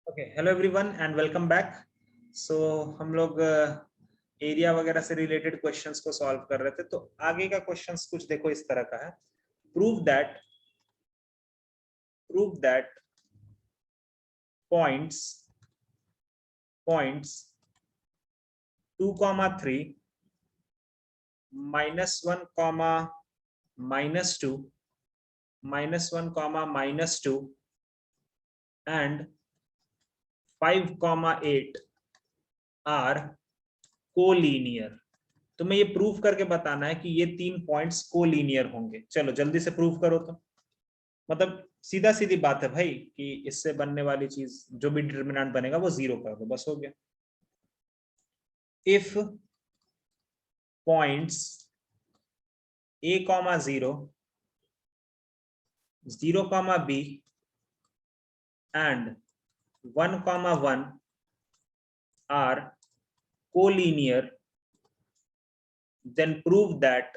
Okay, hello everyone and welcome back. So हम लोग area वगैरह से रिलेटेड क्वेश्चंस को सॉल्व कर रहे थे। तो आगे का क्वेश्चंस कुछ देखो इस तरह का है। Prove that points 2,3 -1, -2 -1, -2 and 5,8 are collinear. तुम्हें ये प्रूफ करके बताना है कि ये तीन पॉइंट्स कोलीनियर होंगे। चलो जल्दी से प्रूफ करो। तो मतलब सीधा सीधी बात है भाई कि इससे बनने वाली चीज जो भी डिटरमिनेंट बनेगा वो जीरो कर दो, बस हो गया। If points a, 0, 0, b and 1, 1 are collinear, then prove that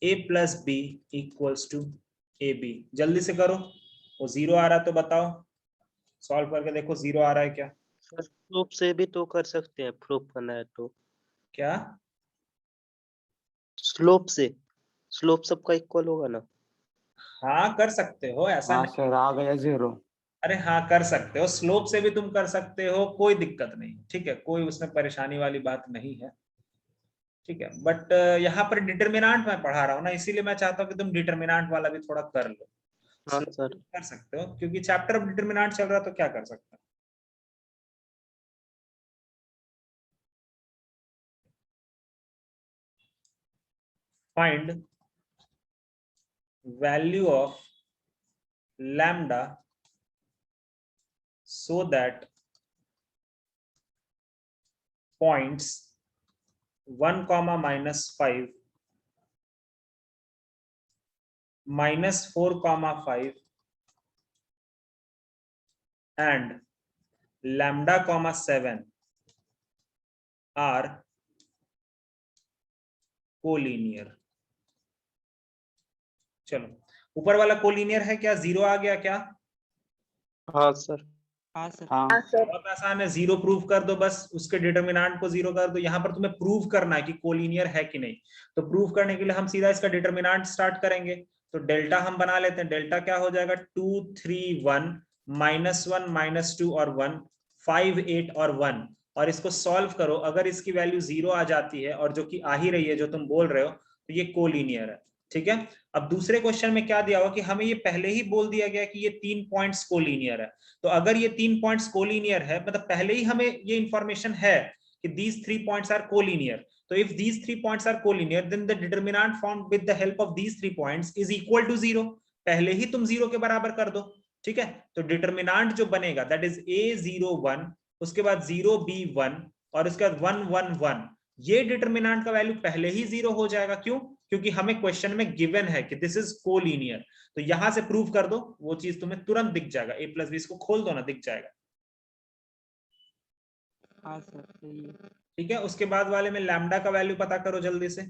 a plus b equals to ab। जल्दी से करो। वो जीरो आ रहा तो बताओ, सॉल्व करके देखो जीरो आ रहा है क्या। सर स्लोप से भी तो कर सकते हैं, प्रूफ करना है तो। क्या स्लोप सबका इक्वल होगा ना? हाँ कर सकते हो, ऐसा हाँ नहीं। सर, आ गया 0। अरे हाँ कर सकते हो, स्लोप से भी तुम कर सकते हो, कोई दिक्कत नहीं, ठीक है, कोई उसमें परेशानी वाली बात नहीं है, ठीक है। बट यहाँ पर डिटरमिनेंट मैं पढ़ा रहा हूँ ना, इसीलिए मैं चाहता हूँ कि तुम डिटरमिनेंट वाला भी थोड़ा कर लो। हाँ स्लोप सर। कर सकते हो क्योंकि चैप्टर ऑफ डिटरमिनेंट चल रहा है, तो क्या कर सकते हो। Find value of lambda so that points 1, -5, -4, 5 and lambda, 7 are collinear. चलो ऊपर वाला कोलीनियर है क्या, जीरो आ गया क्या। हाँ सर। हाँ बहुत आसान है, जीरो प्रूव कर दो, बस उसके डिटरमिनेंट को जीरो कर दो। यहाँ पर तुम्हें प्रूव करना है कि कोलीनियर है कि नहीं। तो प्रूव करने के लिए हम सीधा इसका डिटरमिनेंट स्टार्ट करेंगे। तो डेल्टा हम बना लेते हैं। डेल्टा क्या हो जाएगा, 2, 3, 1, -1, -2 और 1, 5, 8 और 1। और इसको सॉल्व करो, अगर इसकी वैल्यू जीरो आ जाती है, और जो कि आ ही रही है जो तुम बोल रहे हो, तो ये कोलीनियर है, ठीक है। अब दूसरे क्वेश्चन में क्या दिया हुआ कि हमें ये पहले ही बोल दिया गया कि ये तीन पॉइंट्स कोलीनियर है। तो अगर ये तीन पॉइंट्स कोलीनियर है, मतलब पहले ही हमें ये इंफॉर्मेशन है कि these 3 points are collinear, तो if these 3 points are collinear then the determinant formed with the help of these 3 points is equal to 0। पहले ही तुम जीरो के बराबर कर दो, ठीक है। तो डिटरमिनेंट जो बनेगा दैट इज a01, उसके बाद 0b1 और उसके बाद 111। ये डिटरमिनेंट का वैल्यू पहले ही जीरो हो जाएगा। क्यों? क्योंकि हमें क्वेश्चन में गिवन है कि दिस इज कोलीनियर। तो यहां से प्रूव कर दो, वो चीज तुम्हें तुरंत दिख जाएगा। a प्लस बी इसको खोल दो ना, दिख जाएगा। हाँ सर, सही है। ठीक है, उसके बाद वाले में लैम्डा का वैल्यू पता करो जल्दी से।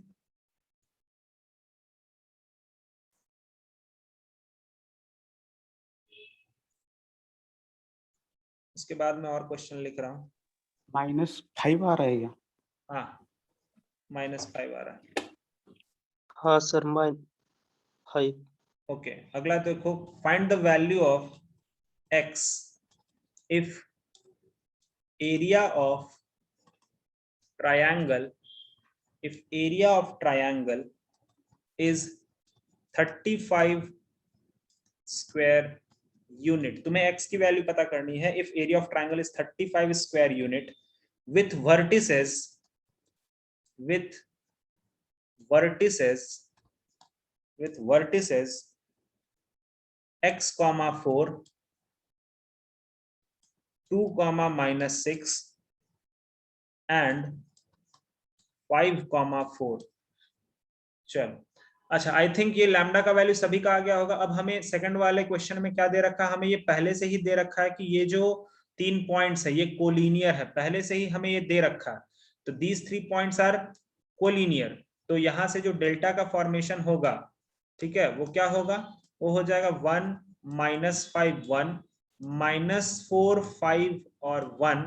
उसके बाद में और क्वेश्चन लिख रहा हूं। -5 आ रहा है क्या? हाँ -5 आ रहा है। हाँ सर, -5। ओके, अगला देखो, find the value of x if area of triangle is 35 square unit. तुम्हें x की वैल्यू पता करनी है। If area of triangle is 35 square unit with vertices x, 4, 2, -6 and 5, 4। चलो अच्छा, आई थिंक ये लैम्डा का वैल्यू सभी का आ गया होगा। अब हमें सेकंड वाले क्वेश्चन में क्या दे रखा है, हमें ये पहले से ही दे रखा है कि ये जो तीन पॉइंट्स है ये कोलिनियर है, पहले से ही हमें ये दे रखा है। तो दीज 3 पॉइंट्स आर कोलिनियर। तो यहां से जो डेल्टा का फॉर्मेशन होगा, ठीक है, वो क्या होगा, वो हो जाएगा 1, -5 1, -4 5 और 1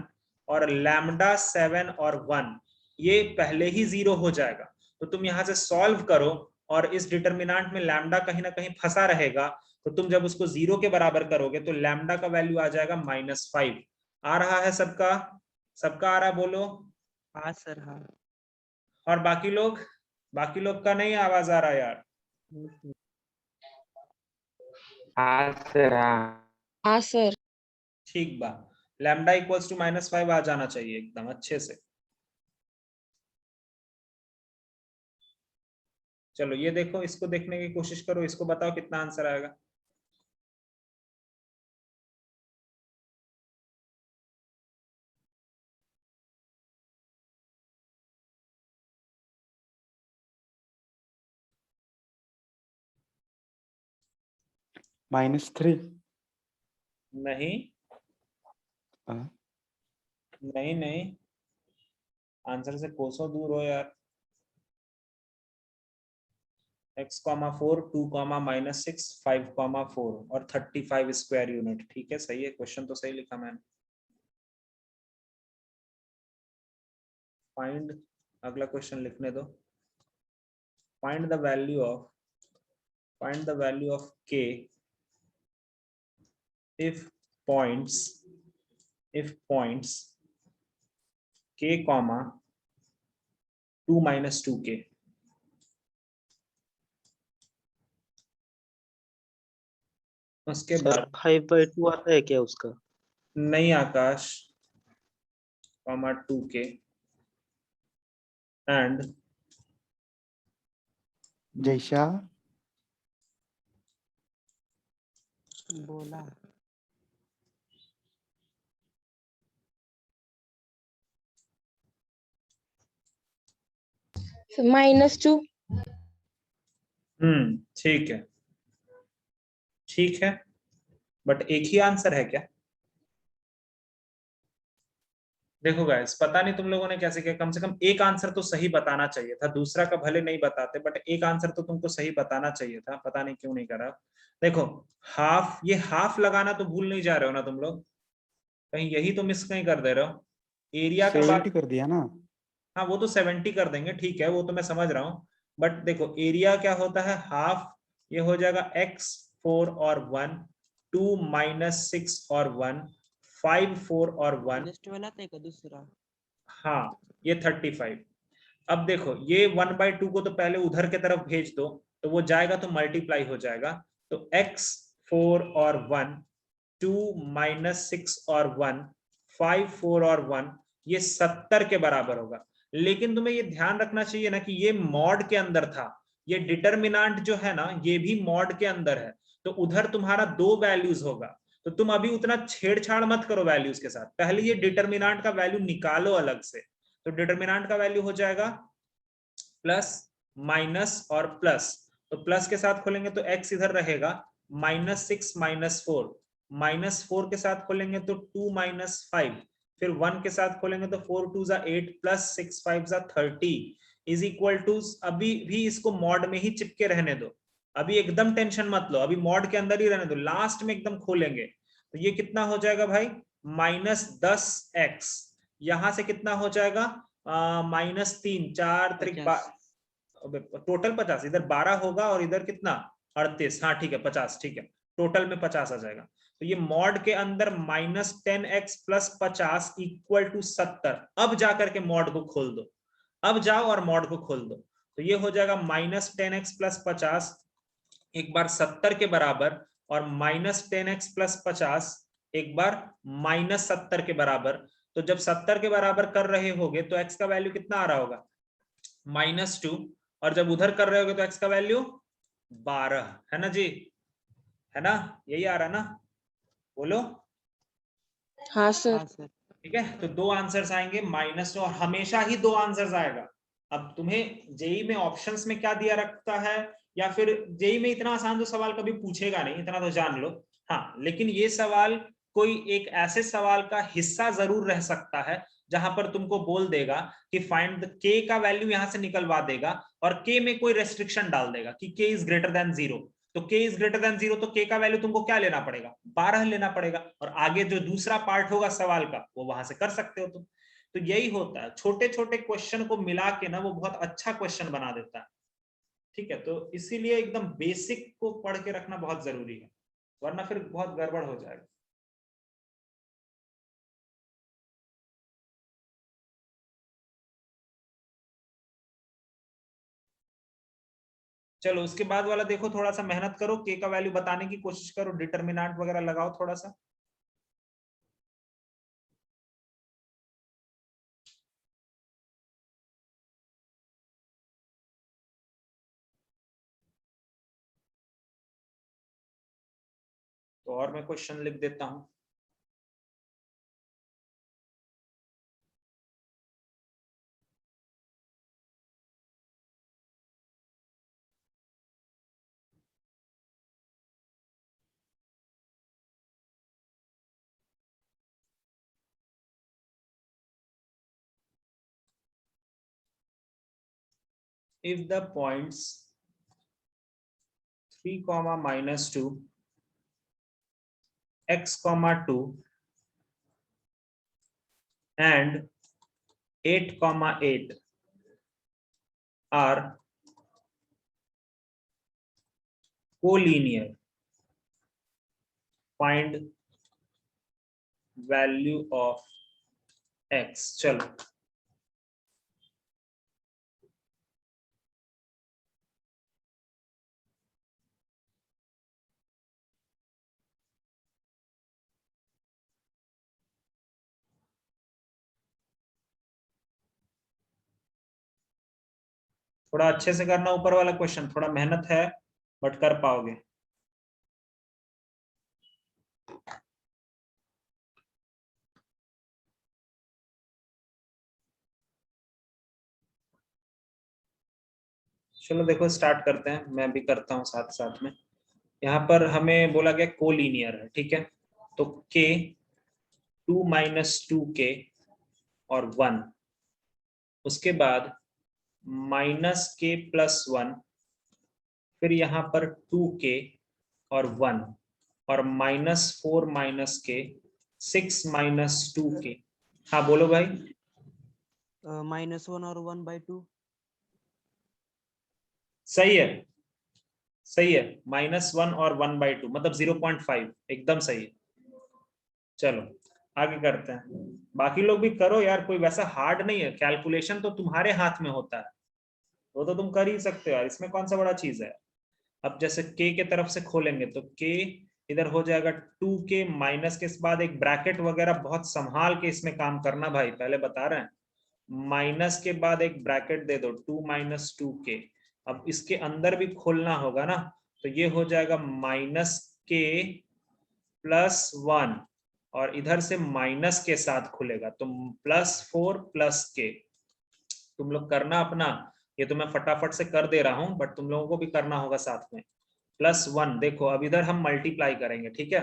और लैम्डा 7 और 1 ये पहले ही 0 हो जाएगा। तो तुम यहां से सॉल्व करो और इस डिटरमिनेंट में लैम्डा कहीं ना कहीं फंसा रहेगा, तो तुम जब उसको 0 के बराबर करोगे तो लैम्डा का वैल्यू आ जाएगा -5। आ रहा है सबका? सबका आ रहा, बोलो। हाँ सर हाँ। और बाकी लोग का नहीं आवाज आ रहा यार। हाँ सर हाँ सर। ठीक बा, लैम्डा इक्वल्स टू -5 आ जाना चाहिए एकदम अच्छे से। चलो ये देखो, इसको देखने की कोशिश करो, इसको बताओ कितना आंसर आएगा। -3। नहीं हाँ। नहीं नहीं, आंसर से कोसों दूर हो यार। x,4 2, -6 5, 4 और 35 स्क्वायर यूनिट। ठीक है, सही है, क्वेश्चन तो सही लिखा मैंने। फाइंड, अगला क्वेश्चन लिखने दो। Find the value of k if points k, 2 - 2k। उसके सर बाद 5/2 आता है क्या उसका? नहीं आकाश, 2k एंड जैसा बोला -2। ठीक है, बट एक ही आंसर है क्या? देखो गाइस, पता नहीं तुम लोगों ने कैसे किया, कम से कम एक आंसर तो सही बताना चाहिए था, दूसरा का भले नहीं बताते बट एक आंसर तो तुमको सही बताना चाहिए था, पता नहीं क्यों नहीं करा। देखो हाफ, ये हाफ लगाना तो भूल नहीं जा रहे हो ना तुम लोग? कहीं यही तो मिस नहीं कर दे रहे हो? एरिया का 70 कर दिया ना। हाँ वो तो 70 कर देंगे, ठीक है, वो तो मैं समझ रहा हूँ। बट देखो एरिया क्या होता है, हाफ, ये हो जाएगा x 4 और 1, 2 - 6 और 1, 5 4 और 1। -12 आता है का दूसरा? हाँ ये 35। अब देखो ये 1/2 को तो पहले उधर के तरफ भेज दो, तो वो जाएगा तो मल्टीप्लाई हो जाएगा। तो x 4 और 1, 2 - 6 और 1, 5 4 और 1, ये 70 के बराबर होगा। लेकिन तुम्हें ये ध्यान रखना चाहिए ना कि ये मॉड के अंदर था, ये डिटरमिनेंट जो है ना ये भी मॉड के अंदर है, तो उधर तुम्हारा 2 वैल्यूज होगा। तो तुम अभी उतना छेड़छाड़ मत करो वैल्यूज के साथ, पहले ये डिटरमिनेंट का वैल्यू निकालो अलग से। तो डिटरमिनेंट का वैल्यू हो जाएगा प्लस माइनस और प्लस, तो प्लस के साथ खोलेंगे तो x इधर रहेगा, -6 -4, -4 के साथ खोलेंगे तो 2 - 5, फिर 1 के साथ खोलेंगे तो 4 2 8 प्लस 6 5 30 इज इक्वल टू, अभी भी इसको मॉड में ही चिपके रहने दो, अभी एकदम टेंशन मत लो, अभी मॉड के अंदर ही रहने दो, लास्ट में एकदम खोलेंगे तो ये कितना हो जाएगा भाई, -10x। यहां से कितना हो जाएगा, -3 4 त्रिक, टोटल 50, इधर 12 होगा और इधर कितना 38, हाँ ठीक है 50, ठीक है टोटल में 50 आ जाएगा। तो ये मॉड के अंदर -10x + 50 = 70। अब जाकर के मॉड को खोल दो, अब जाओ और मॉड को खोल दो, तो ये हो जाएगा -10x + 50 एक बार 70 के बराबर, और -10x + 50 एक बार -70 के बराबर। तो जब 70 के बराबर कर रहे होगे तो x का वैल्यू कितना आ रहा होगा, -2, और जब उधर कर रहे होगे तो x का वैल्यू 12 है ना जी, है ना, यही आ रहा ना, बोलो। हाँ सर। ठीक है, तो 2 आंसर्स आएंगे -2, और हमेशा ही 2 आंसर्स आएगा। अब तुम्हें जेई में ऑप्शंस में क्या दिया रखता है, या फिर जेई में इतना आसान तो सवाल कभी पूछेगा नहीं, इतना तो जान लो। हाँ लेकिन ये सवाल कोई एक ऐसे सवाल का हिस्सा जरूर रह सकता है जहां पर तुमको बोल देगा कि फाइंड द के का वैल्यू यहां से निकलवा देगा, और के में कोई रेस्ट्रिक्शन डाल देगा कि के इज ग्रेटर देन 0, तो k इज ग्रेटर देन 0, तो k का वैल्यू तुमको क्या लेना पड़ेगा, 12 लेना पड़ेगा, और आगे जो दूसरा पार्ट होगा सवाल का वो वहां से कर सकते हो तुम। तो यही होता है, छोटे छोटे क्वेश्चन को मिला के ना वो बहुत अच्छा क्वेश्चन बना देता है। ठीक है, तो इसीलिए एकदम बेसिक को पढ़ के रखना बहुत जरूरी है, वरना फिर बहुत गड़बड़ हो जाएगा। चलो उसके बाद वाला देखो, थोड़ा सा मेहनत करो, के का वैल्यू बताने की कोशिश करो, डिटरमिनेंट वगैरह लगाओ थोड़ा सा। तो और मैं क्वेश्चन लिख देता हूं। If the points 3, -2, x, 2 and 8, 8 are collinear, find value of x। चलो थोड़ा अच्छे से करना ऊपर वाला क्वेश्चन, थोड़ा मेहनत है बट कर पाओगे। चलो देखो स्टार्ट करते हैं, मैं भी करता हूँ साथ साथ में। यहाँ पर हमें बोला गया कोलिनियर है, ठीक है, तो k 2 - 2k और 1, उसके बाद -k + 1, फिर यहाँ पर 2k और 1, और -4 - k 6 - 2k। हाँ बोलो भाई। -1 और 1/2। सही है, सही है, -1 और 1/2 मतलब 0.5, एकदम सही है। चलो आगे करते हैं, बाकी लोग भी करो यार, कोई वैसा हार्ड नहीं है, कैलकुलेशन तो तुम्हारे हाथ में होता है, वो तो तुम कर ही सकते हो यार, इसमें कौन सा बड़ा चीज है। अब जैसे k के तरफ से खोलेंगे तो k इधर हो जाएगा 2k, माइनस के बाद एक ब्रैकेट वगैरह बहुत संभाल के इसमें काम करना भाई, पहले बता रहे हैं, माइनस के बाद एक ब्रैकेट दे दो 2 - 2k। अब इसके अंदर भी खोलना होगा ना, तो ये हो जाएगा -k + 1, और इधर से माइनस के साथ खुलेगा तो +4 + k। तुम लोग करना अपना, ये तो मैं फटाफट से कर दे रहा हूं बट तुम लोगों को भी करना होगा साथ में। +1 देखो, अब इधर हम मल्टीप्लाई करेंगे, ठीक है,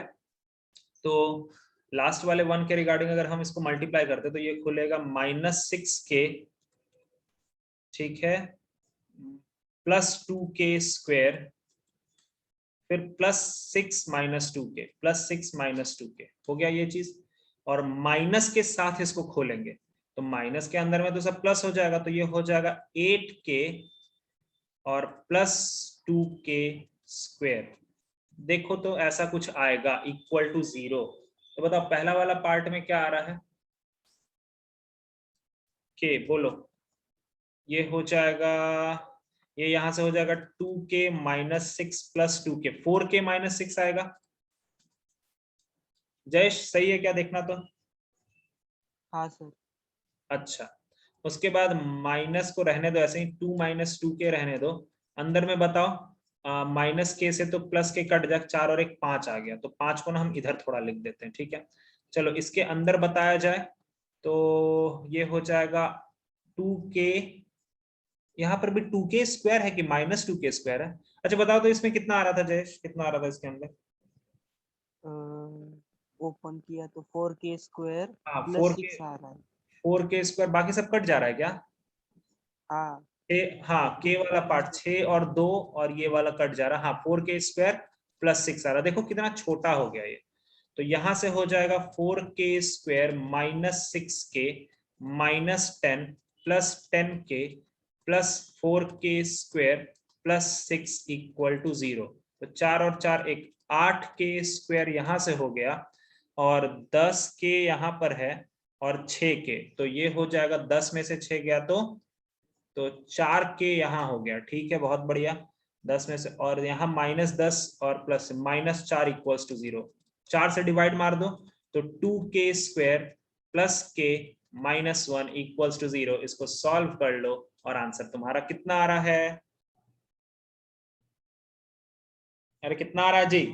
तो लास्ट वाले 1 के रिगार्डिंग अगर हम इसको मल्टीप्लाई करते तो ये खुलेगा -6k, ठीक है, +2k², फिर +6 - 2k, +6 - 2k हो गया ये चीज, और माइनस के साथ इसको खोलेंगे तो माइनस के अंदर में तो सब प्लस हो जाएगा, तो ये हो जाएगा 8k और +2k²। देखो तो ऐसा कुछ आएगा इक्वल टू 0। तो बताओ पहला वाला पार्ट में क्या आ रहा है, के बोलो, ये हो जाएगा, ये यहां से हो जाएगा 2k - 6 + 2k, 4k - 6 आएगा। जयेश सही है क्या, देखना तो। हाँ सर। अच्छा, उसके बाद माइनस को रहने दो ऐसे ही, 2 - 2k रहने दो, अंदर में बताओ -k से तो +k कट जाए, 4 और 1 5 आ गया, तो 5 को ना हम इधर थोड़ा लिख देते हैं, ठीक है। चलो इसके अंदर बताया जाए तो ये हो जाएगा 2k, यहाँ पर भी 2k² है कि -2k² है। अच्छा बताओ तो इसमें कितना आ रहा था जयेश, कितना आ रहा था इसके अंदर। ओपन किया तो 4k² हाँ + 4k, 6 आ रहा है। 4k², बाकी सब कट जा रहा है क्या। हाँ हाँ के वाला पार्ट 6 और 2 और ये वाला कट जा रहा, हाँ 4k स्क्वायर प्लस 6 आ रहा, देखो कितना छोटा हो गया ये। तो यहां से हो जाएगा 4k square minus 6k minus 10 plus 10k plus 4k square plus 6 equal to 0। तो 4 और 4 एक 8k स्क्वायर यहां से हो गया और 10k यहां पर है और 6k, तो ये हो जाएगा 10 में से 6 गया तो 4k यहाँ हो गया। ठीक है, बहुत बढ़िया। 10 में से, और यहाँ -10 और प्लस -4 इक्वल्स टू 0। 4 से डिवाइड मार दो तो 2k square plus k minus 1 equals to 0। इसको सॉल्व कर लो और आंसर तुम्हारा कितना आ रहा है? अरे कितना आ रहा है जी?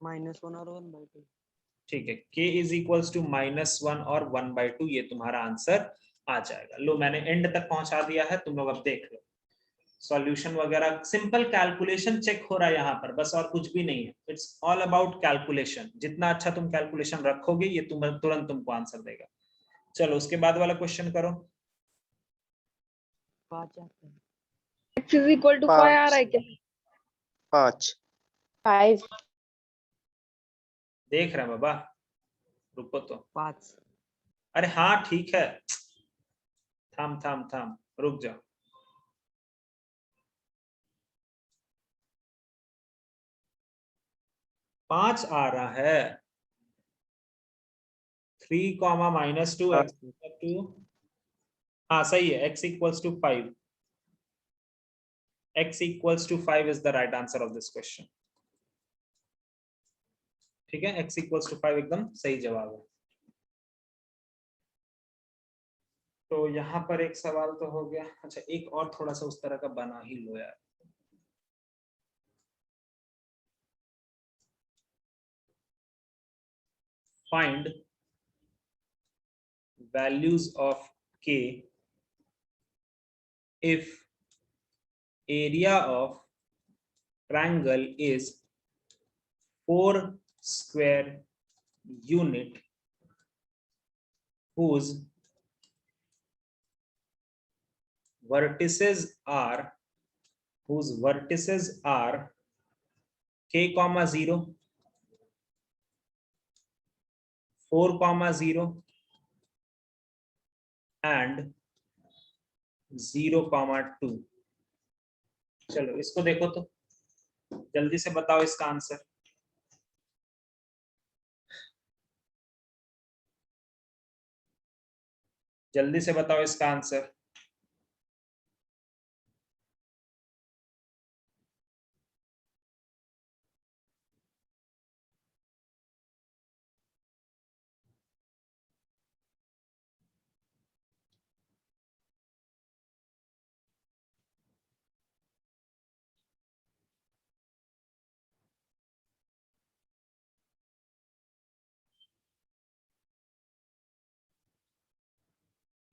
-1 और 1/2। ठीक है, k इज इक्वल्स टू -1 और 1/2, ये तुम्हारा आंसर आ जाएगा। लो मैंने एंड तक पहुंचा दिया है, तुम लोग अब देख लो सॉल्यूशन वगैरह। सिंपल कैलकुलेशन चेक हो रहा है यहाँ पर, बस और कुछ भी नहीं है। It's all about calculation. जितना अच्छा तुम कैलकुलेशन रखोगे ये तुरंत तुमको आंसर देगा। चलो उसके बाद वाला क्वेश्चन करो। 5 आता है। x इज इक्वल टू 5 आ रहा है क्या? 5 5 देख रहे हैं बाबा, रुको तो। 5 अरे हाँ ठीक है, थाम रुक जाओ। पांच आ रहा है। 3, -2 हाँ, x, हाँ सही है, x equals to 5। x equals to 5 is the right answer of this question. ठीक है, x इक्वल्स टू 5 एकदम सही जवाब है। तो यहाँ पर एक सवाल तो हो गया। अच्छा एक और थोड़ा सा उस तरह का बना ही लो यार। Find values of k if area of triangle is 4 square unit whose vertices are k, 0, 4, 0 and 0, 2। चलो इसको देखो तो, जल्दी से बताओ इसका आंसर। जल्दी से बताओ इसका आंसर।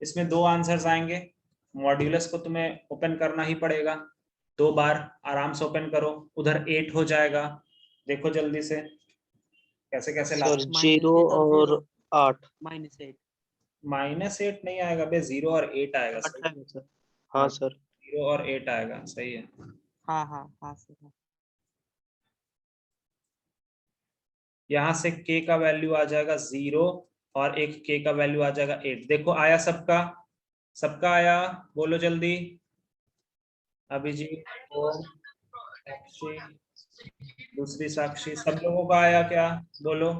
इसमें 2 आंसर्स आएंगे। मॉड्यूलस को तुम्हें ओपन करना ही पड़ेगा 2 बार, आराम से ओपन करो। उधर 8 हो जाएगा, देखो जल्दी से कैसे कैसे ला। सर 0 और 8 -8 -8 नहीं आएगा बे, 0 और 8 आएगा। 8 है सर। हाँ सर, 0 और 8 आएगा, सही है। हाँ सर। यहाँ से k का वैल्यू आ जाएगा 0 और एक k का वैल्यू आ जाएगा 8। देखो आया सबका, सबका आया, बोलो जल्दी। अभिजीत, ओम, साक्षी, दूसरी साक्षी, सब लोगों का आया क्या? बोलो।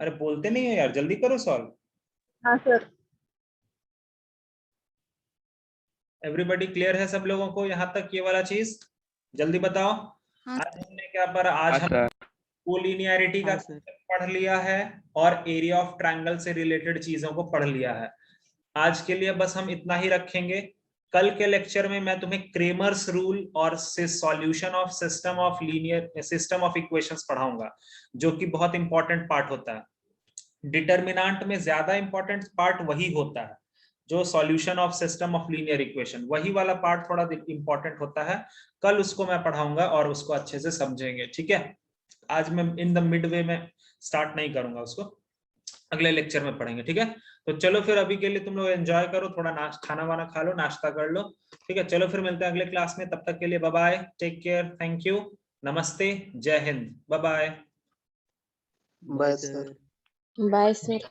अरे बोलते नहीं है यार, जल्दी करो सॉल्व। हाँ सर। एवरीबॉडी क्लियर है सब लोगों को यहाँ तक ये वाला चीज? जल्दी बताओ। हाँ आज हमने क्या पढ़ा? आज हम कोलिनियरिटी का हाँ सर। पढ़ लिया है और एरिया ऑफ ट्रायंगल से रिलेटेड चीजों को पढ़ लिया है। आज के लिए बस हम इतना ही रखेंगे। कल के लेक्चर में मैं तुम्हें क्रेमर्स रूल और solution of system of equations पढ़ाऊंगा, जो कि बहुत इंपॉर्टेंट पार्ट होता है। डिटर्मिनेंट में ज्यादा इंपॉर्टेंट पार्ट वही होता है जो solution of system of linear equation, वही वाला पार्ट थोड़ा इंपॉर्टेंट होता है। कल उसको मैं पढ़ाऊंगा और उसको अच्छे से समझेंगे। ठीक है, आज मैं इन द मिड वे में स्टार्ट नहीं करूंगा उसको। अगले लेक्चर में पढ़ेंगे, ठीक है। तो चलो फिर अभी के लिए तुम लोग एंजॉय करो, थोड़ा खाना वाना खा लो, नाश्ता कर लो, ठीक है। चलो फिर मिलते हैं अगले क्लास में, तब तक के लिए bye bye, take care, thank you, नमस्ते, जय हिंद, bye bye. Bye sir. Bye sir.